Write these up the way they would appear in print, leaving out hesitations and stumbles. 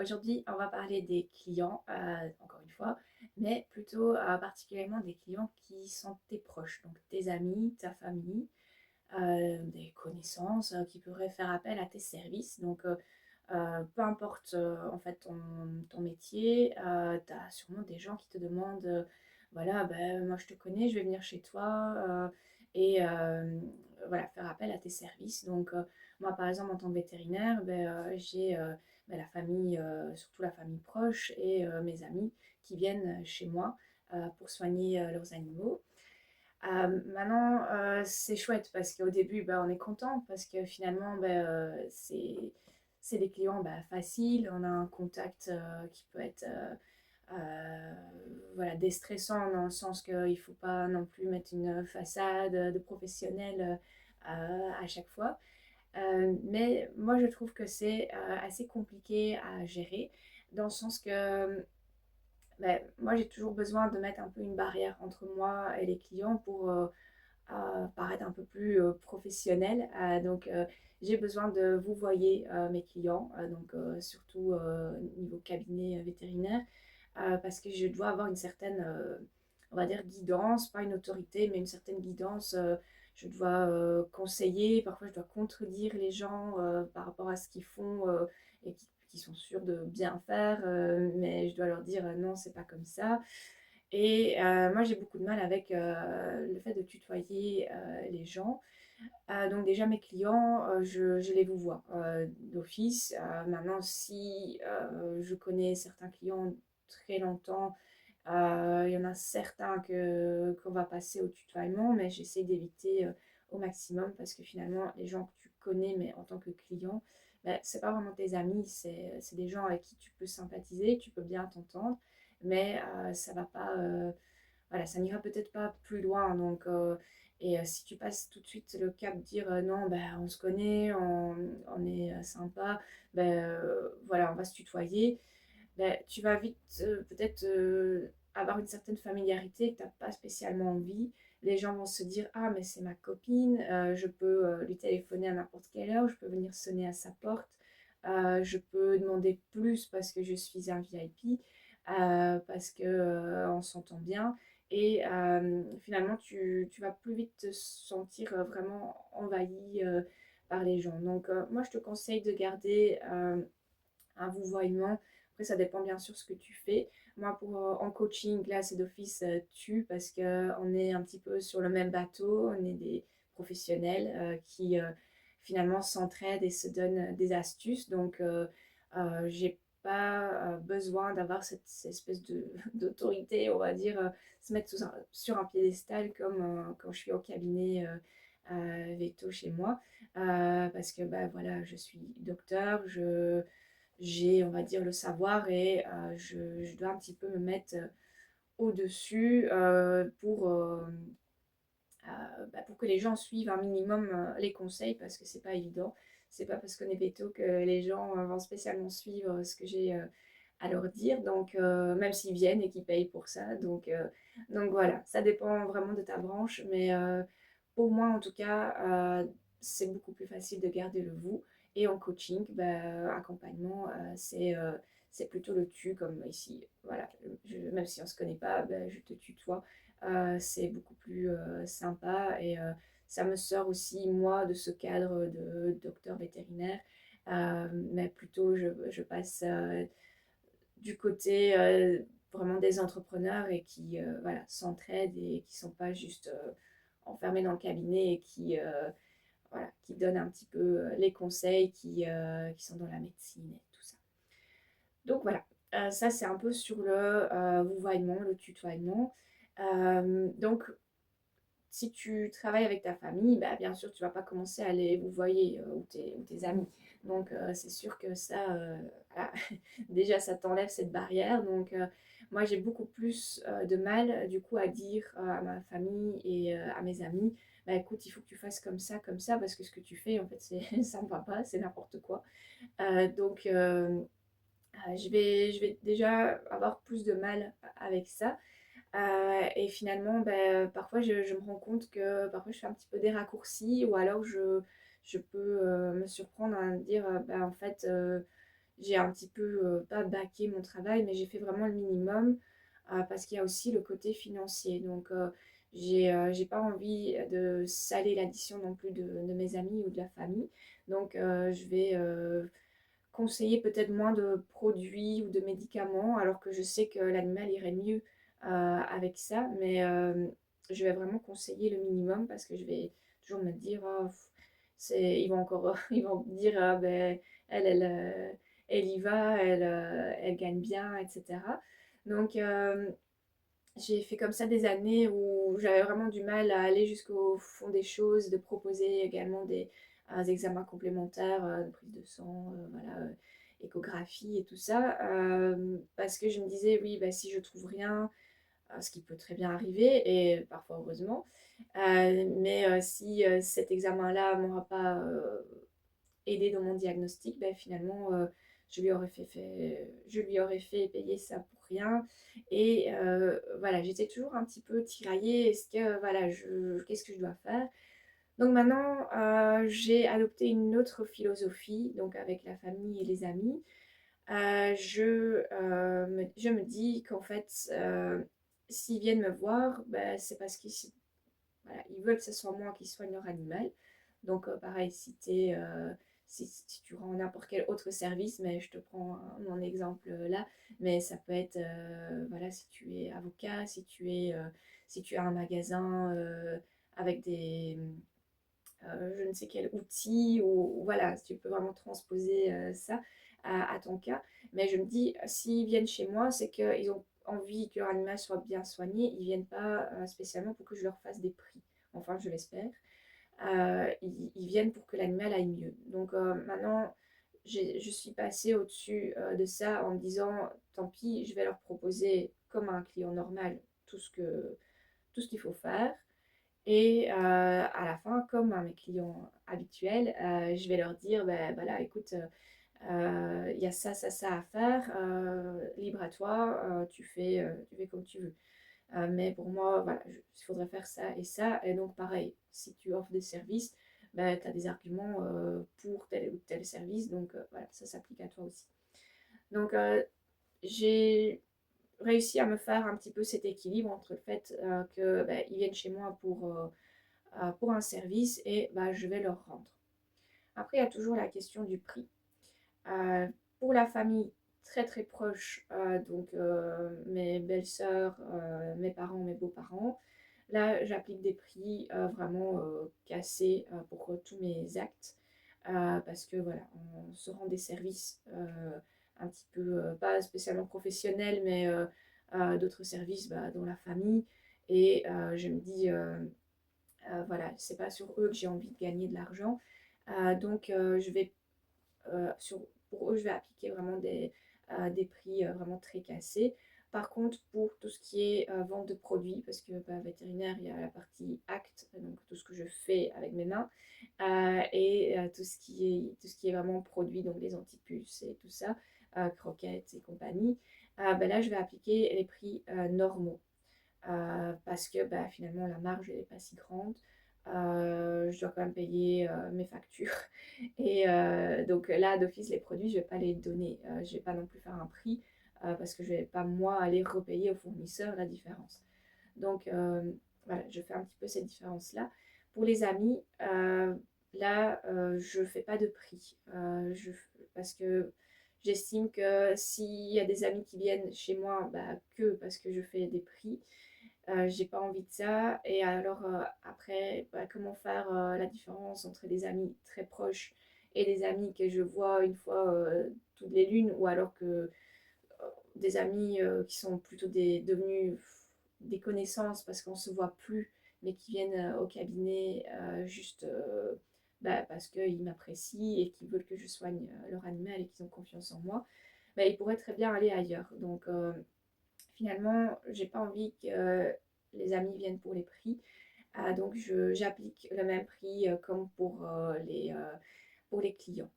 Aujourd'hui, on va parler des clients, encore une fois, mais plutôt particulièrement des clients qui sont tes proches, donc tes amis, ta famille, des connaissances qui pourraient faire appel à tes services. Peu importe en fait ton métier, tu as sûrement des gens qui te demandent, voilà, ben, moi je te connais, je vais venir chez toi et voilà, faire appel à tes services. Moi par exemple en tant que vétérinaire, j'ai la famille, surtout la famille proche et mes amis qui viennent chez moi pour soigner leurs animaux. Maintenant, c'est chouette parce qu'au début, on est content parce que finalement, c'est des clients faciles. On a un contact qui peut être voilà, déstressant dans le sens qu'il ne faut pas non plus mettre une façade de professionnel à chaque fois. Mais moi, je trouve que c'est assez compliqué à gérer dans le sens que moi, j'ai toujours besoin de mettre un peu une barrière entre moi et les clients pour paraître un peu plus professionnel. J'ai besoin de vous voyez mes clients, surtout niveau cabinet vétérinaire, parce que je dois avoir une certaine, on va dire, guidance, pas une autorité, mais une certaine guidance. Je dois conseiller, parfois je dois contredire les gens par rapport à ce qu'ils font qui sont sûrs de bien faire, mais je dois leur dire non, c'est pas comme ça. Moi, j'ai beaucoup de mal avec le fait de tutoyer les gens. Donc déjà, mes clients, je les vous vois d'office. Maintenant, si je connais certains clients très longtemps, il y en a certains qu'on va passer au tutoiement, mais j'essaie d'éviter au maximum parce que finalement, les gens que tu connais, mais en tant que client, c'est pas vraiment tes amis, c'est des gens avec qui tu peux sympathiser, tu peux bien t'entendre, mais ça va pas, voilà, ça n'ira peut-être pas plus loin. Si tu passes tout de suite le cap de dire non, on se connaît, on est sympa, voilà, on va se tutoyer, tu vas vite peut-être avoir une certaine familiarité que tu n'as pas spécialement envie. Les gens vont se dire, ah, mais c'est ma copine, je peux lui téléphoner à n'importe quelle heure, je peux venir sonner à sa porte, je peux demander plus parce que je suis un VIP, parce que on s'entend bien. Finalement, tu vas plus vite te sentir vraiment envahi par les gens. Moi, je te conseille de garder un vouvoiement. Après, ça dépend bien sûr ce que tu fais. Moi, en coaching, là, c'est d'office tu, parce qu'on est un petit peu sur le même bateau. On est des professionnels qui finalement s'entraident et se donnent des astuces. J'ai pas besoin d'avoir cette espèce d'autorité, on va dire, se mettre sur un piédestal comme quand je suis au cabinet veto chez moi. Parce que voilà, je suis docteur, j'ai, on va dire, le savoir et je dois un petit peu me mettre au-dessus pour que les gens suivent un minimum les conseils parce que c'est pas évident. C'est pas parce qu'on est veto que les gens vont spécialement suivre ce que j'ai à leur dire, même s'ils viennent et qu'ils payent pour ça. Donc voilà, ça dépend vraiment de ta branche, mais pour moi en tout cas, c'est beaucoup plus facile de garder le vous. Et en coaching, accompagnement, c'est plutôt le tu, comme ici. Voilà, même si on ne se connaît pas, je te tutoie. C'est beaucoup plus sympa et ça me sort aussi, moi, de ce cadre de docteur vétérinaire. Mais plutôt, je passe du côté vraiment des entrepreneurs et qui voilà, s'entraident et qui ne sont pas juste enfermés dans le cabinet et voilà, qui donnent un petit peu les conseils qui sont dans la médecine et tout ça. Donc voilà, ça c'est un peu sur le vouvoiement, le tutoiement. Donc si tu travailles avec ta famille, bien sûr, tu vas pas commencer à les vous voyez ou tes amis. C'est sûr que ça, voilà. Déjà, ça t'enlève cette barrière. Moi, j'ai beaucoup plus de mal, du coup, à dire à ma famille et à mes amis, écoute, il faut que tu fasses comme ça, parce que ce que tu fais, en fait, ça ne va pas, c'est n'importe quoi. Euh, donc, euh, je vais déjà avoir plus de mal avec ça. Et finalement, parfois, je me rends compte que parfois, je fais un petit peu des raccourcis ou alors je peux me surprendre à me dire, en fait, j'ai un petit peu, pas bâclé mon travail, mais j'ai fait vraiment le minimum parce qu'il y a aussi le côté financier. Donc, j'ai pas envie de saler l'addition non plus de mes amis ou de la famille. Donc, je vais conseiller peut-être moins de produits ou de médicaments, alors que je sais que l'animal irait mieux avec ça. Mais je vais vraiment conseiller le minimum parce que je vais toujours me dire, oh, ils vont encore, ils vont me dire, ah, ben, elle y va, elle gagne bien, etc. Donc, j'ai fait comme ça des années où j'avais vraiment du mal à aller jusqu'au fond des choses, de proposer également des examens complémentaires, de prise de sang, voilà, échographie et tout ça, parce que je me disais, oui, bah, si je trouve rien, ce qui peut très bien arriver, et parfois heureusement, mais si cet examen-là m'aura pas aidé dans mon diagnostic, ben, finalement, je lui aurais fait payer ça pour rien. Et voilà, j'étais toujours un petit peu tiraillée. Est-ce que, voilà, qu'est-ce que je dois faire? Donc maintenant, j'ai adopté une autre philosophie, donc avec la famille et les amis. Je me dis qu'en fait, s'ils viennent me voir, ben, c'est parce qu'ils voilà, ils veulent que ce soit moi qui soigne leur animal. Donc, pareil, si tu rends n'importe quel autre service, mais je te prends mon exemple là, mais ça peut être, voilà, si tu es avocat, si tu as un magasin avec je ne sais quel outil, ou voilà, si tu peux vraiment transposer ça à ton cas. Mais je me dis, s'ils viennent chez moi, c'est qu'ils ont envie que leur animal soit bien soigné, ils viennent pas spécialement pour que je leur fasse des prix. Enfin, je l'espère. Ils viennent pour que l'animal aille mieux. Donc maintenant, je suis passée au-dessus de ça en me disant, tant pis, je vais leur proposer comme un client normal tout ce qu'il faut faire. Et à la fin, comme à mes clients habituels, je vais leur dire, ben voilà, écoute, il y a ça à faire, libre à toi, tu fais comme tu veux. Mais pour moi, voilà, il faudrait faire ça et ça. Et donc, pareil, si tu offres des services, ben, tu as des arguments pour tel ou tel service. Donc, voilà, ça s'applique à toi aussi. Donc, j'ai réussi à me faire un petit peu cet équilibre entre le fait que ben, ils viennent chez moi pour un service et ben, je vais leur rendre. Après, il y a toujours la question du prix. Euh, pour la famille très très proche, donc mes belles-sœurs, mes parents, mes beaux-parents, là j'applique des prix vraiment cassés pour tous mes actes. Parce que voilà, on se rend des services un petit peu, pas spécialement professionnels, mais d'autres services dans la famille. Et je me dis, voilà, c'est pas sur eux que j'ai envie de gagner de l'argent. Donc, sur, pour eux, je vais appliquer vraiment des prix vraiment très cassés. Par contre, pour tout ce qui est vente de produits, parce que vétérinaire, il y a la partie acte, donc tout ce que je fais avec mes mains, et tout ce qui est vraiment produit, donc les antipuces et tout ça, croquettes et compagnie, ben là, je vais appliquer les prix normaux. Parce que bah, finalement la marge n'est pas si grande. Je dois quand même payer mes factures. Et donc là, d'office, les produits, je ne vais pas les donner. Je ne vais pas non plus faire un prix parce que je ne vais pas moi aller repayer au fournisseur la différence. Donc voilà, je fais un petit peu cette différence-là. Pour les amis, là, je ne fais pas de prix. Parce que j'estime que s'il y a des amis qui viennent chez moi, bah, que parce que je fais des prix, j'ai pas envie de ça. Et alors, après, bah, comment faire la différence entre des amis très proches et des amis que je vois une fois toutes les lunes, ou alors que des amis qui sont plutôt devenus des connaissances parce qu'on se voit plus, mais qui viennent au cabinet juste bah, parce qu'ils m'apprécient et qu'ils veulent que je soigne leur animal et qu'ils ont confiance en moi. Bah, ils pourraient très bien aller ailleurs. Donc, finalement, j'ai pas envie que les amis viennent pour les prix. Donc, j'applique le même prix comme pour les clients.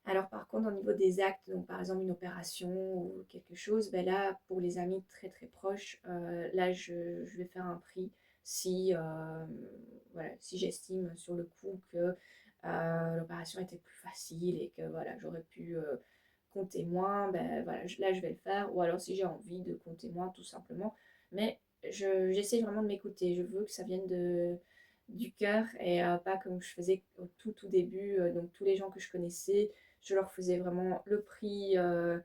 Alors, par contre, au niveau des actes, donc par exemple une opération ou quelque chose, ben là, pour les amis très très proches, là, je vais faire un prix si, voilà, si j'estime sur le coup que l'opération était plus facile et que voilà, j'aurais pu compter moins, ben voilà, là je vais le faire. Ou alors si j'ai envie de compter moins, tout simplement. Mais j'essaie vraiment de m'écouter. Je veux que ça vienne du cœur et pas comme je faisais au tout début. Donc tous les gens que je connaissais, je leur faisais vraiment le prix euh,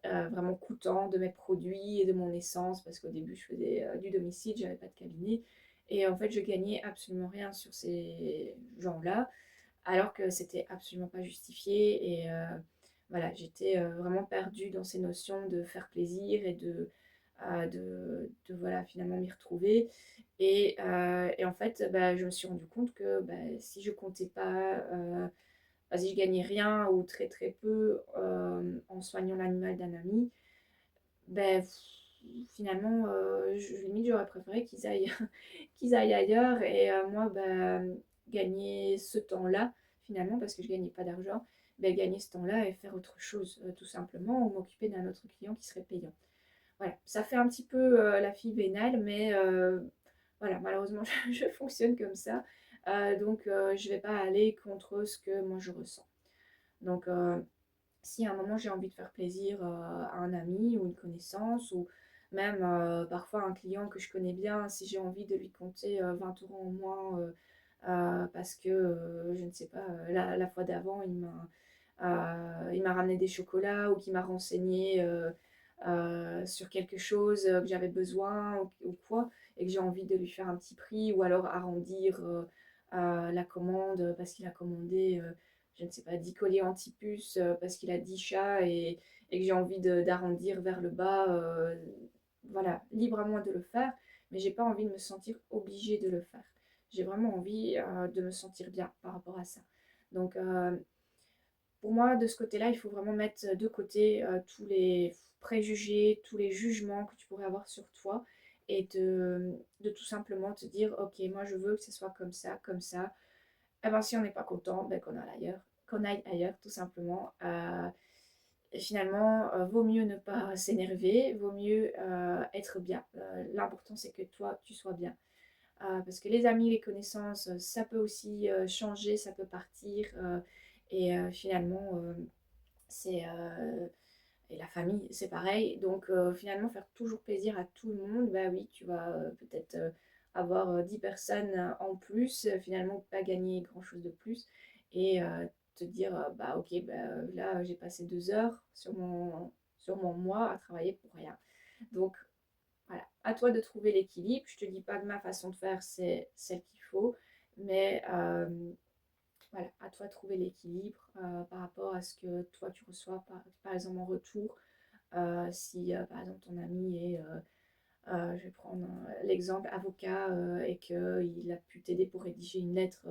vraiment coûtant de mes produits et de mon essence parce qu'au début je faisais du domicile, j'avais pas de cabinet. Et en fait, je gagnais absolument rien sur ces gens-là, alors que c'était absolument pas justifié. Et voilà, j'étais vraiment perdue dans ces notions de faire plaisir et voilà, finalement m'y retrouver. Et en fait, bah, je me suis rendu compte que bah, si je comptais pas, si je gagnais rien ou très très peu en soignant l'animal d'un ami, ben, finalement, limite, j'aurais préféré qu'ils aillent, qu'ils aillent ailleurs et moi, ben, gagner ce temps-là, finalement, parce que je gagnais pas d'argent, ben, gagner ce temps-là et faire autre chose, tout simplement, ou m'occuper d'un autre client qui serait payant. Voilà, ça fait un petit peu la fille vénale, mais voilà, malheureusement, je fonctionne comme ça. Donc, je vais pas aller contre ce que moi je ressens. Donc, si à un moment j'ai envie de faire plaisir à un ami ou une connaissance ou même parfois un client que je connais bien, si j'ai envie de lui compter 20 € en moins parce que je ne sais pas, la fois d'avant il m'a ramené des chocolats ou qu'il m'a renseigné sur quelque chose que j'avais besoin ou quoi et que j'ai envie de lui faire un petit prix ou alors arrondir la commande parce qu'il a commandé je ne sais pas, 10 colliers anti-puces parce qu'il a 10 chats et que j'ai envie d'arrondir vers le bas. Voilà, libre à moi de le faire, mais j'ai pas envie de me sentir obligée de le faire. J'ai vraiment envie de me sentir bien par rapport à ça. Donc, pour moi, de ce côté-là, il faut vraiment mettre de côté tous les préjugés, tous les jugements que tu pourrais avoir sur toi et de tout simplement te dire, ok, moi je veux que ce soit comme ça, comme ça. Eh ben, si on n'est pas content, ben, qu'on aille ailleurs, tout simplement. Et finalement, vaut mieux ne pas s'énerver, vaut mieux être bien. L'important, c'est que toi, tu sois bien. Parce que les amis, les connaissances, ça peut aussi changer, ça peut partir. Et finalement, c'est... et la famille, c'est pareil. Donc, finalement, faire toujours plaisir à tout le monde, bah oui, tu vas peut-être avoir 10 personnes en plus, finalement, pas gagner grand-chose de plus. Et te dire, bah ok, bah, là, j'ai passé 2 heures sur mon mois à travailler pour rien. Donc, voilà, à toi de trouver l'équilibre. Je te dis pas que ma façon de faire, c'est celle qu'il faut, mais voilà, à toi de trouver l'équilibre par rapport à ce que toi tu reçois, par exemple en retour. Si par exemple ton ami est, je vais prendre l'exemple, avocat et qu'il a pu t'aider pour rédiger une lettre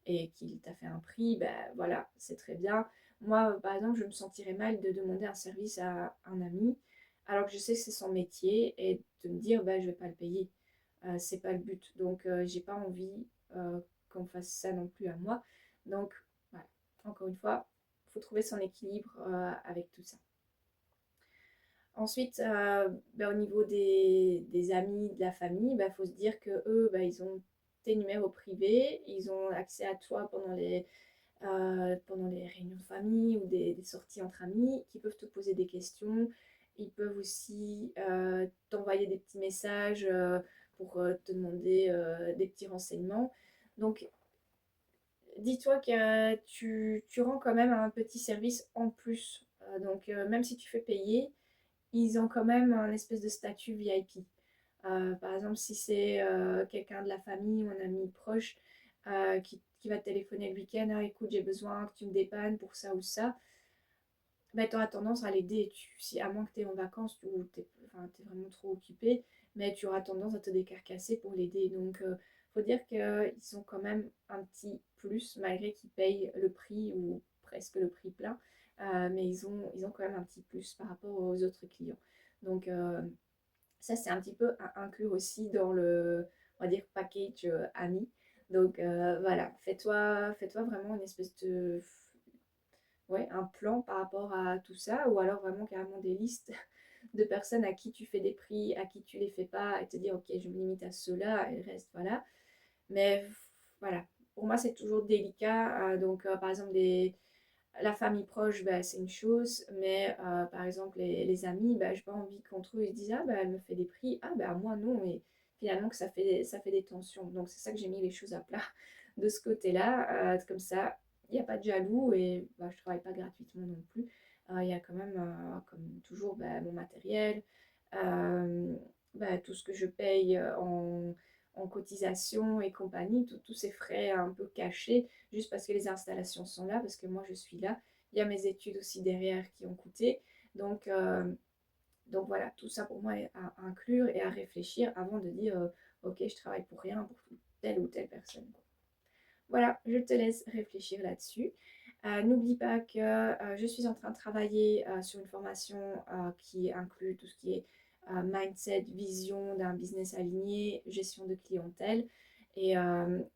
et qu'il t'a fait un prix, ben voilà, c'est très bien. Moi, par exemple, je me sentirais mal de demander un service à un ami alors que je sais que c'est son métier et de me dire, ben, je vais pas le payer. C'est pas le but. Donc, j'ai pas envie qu'on fasse ça non plus à moi. Donc, voilà. Encore une fois, il faut trouver son équilibre avec tout ça. Ensuite, ben, au niveau des amis, de la famille, il faut se dire que eux, ben, ils ont tes numéros privés, ils ont accès à toi pendant les réunions de famille ou des sorties entre amis, qui peuvent te poser des questions. Ils peuvent aussi t'envoyer des petits messages pour te demander des petits renseignements. Donc, dis-toi que tu rends quand même un petit service en plus. Donc, même si tu fais payer, ils ont quand même un espèce de statut VIP. Par exemple, si c'est quelqu'un de la famille ou un ami proche qui va te téléphoner le week-end, ah, écoute, j'ai besoin que tu me dépannes pour ça ou ça, ben, tu auras tendance à l'aider. Si, à moins que tu es en vacances ou tu es, enfin, vraiment trop occupé, mais tu auras tendance à te décarcasser pour l'aider. Donc, il faut dire qu'ils ont quand même un petit plus, malgré qu'ils payent le prix ou presque le prix plein. Mais ils ont quand même un petit plus par rapport aux autres clients. Donc, ça, c'est un petit peu à inclure aussi dans le, on va dire, package ami. Donc, voilà, fais-toi vraiment une espèce de ouais, un plan par rapport à tout ça, ou alors vraiment carrément des listes de personnes à qui tu fais des prix, à qui tu les fais pas, et te dire ok, je me limite à ceux-là, et le reste, voilà. Mais voilà, pour moi c'est toujours délicat. Donc par exemple La famille proche, bah, c'est une chose, mais par exemple, les amis, bah, j'ai pas envie qu'entre eux ils se disent ah, bah, elle me fait des prix, ah, bah, moi non, et finalement que ça fait des tensions. Donc, c'est ça que j'ai mis les choses à plat de ce côté-là. Comme ça, il n'y a pas de jaloux et bah, je travaille pas gratuitement non plus. Il y a quand même, comme toujours, bah, mon matériel, euh, bah, tout ce que je paye en cotisation et compagnie, tous ces frais un peu cachés juste parce que les installations sont là, parce que moi je suis là. Il y a mes études aussi derrière qui ont coûté. Donc, euh, donc voilà, tout ça pour moi est à inclure et à réfléchir avant de dire ok, je travaille pour rien pour telle ou telle personne. Voilà, je te laisse réfléchir là-dessus. N'oublie pas que je suis en train de travailler sur une formation qui inclut tout ce qui est mindset, vision d'un business aligné, gestion de clientèle. Et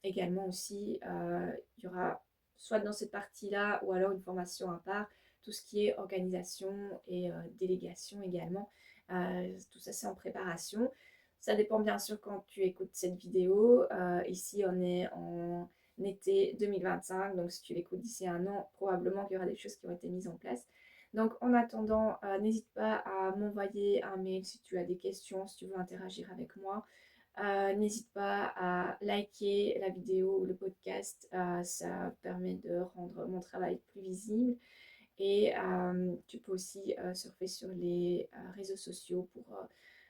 également aussi, il y aura soit dans cette partie-là ou alors une formation à part, tout ce qui est organisation et délégation également. Tout ça, c'est en préparation. Ça dépend bien sûr quand tu écoutes cette vidéo. Ici, on est en été 2025. Donc, si tu l'écoutes d'ici un an, probablement qu'il y aura des choses qui ont été mises en place. Donc, en attendant, n'hésite pas à m'envoyer un mail si tu as des questions, si tu veux interagir avec moi. N'hésite pas à liker la vidéo ou le podcast. Ça permet de rendre mon travail plus visible. Et tu peux aussi surfer sur les réseaux sociaux pour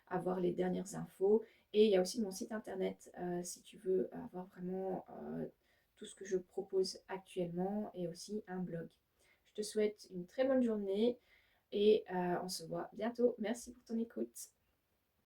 avoir les dernières infos. Et il y a aussi mon site internet si tu veux avoir vraiment tout ce que je propose actuellement et aussi un blog. Je te souhaite une très bonne journée et on se voit bientôt. Merci pour ton écoute.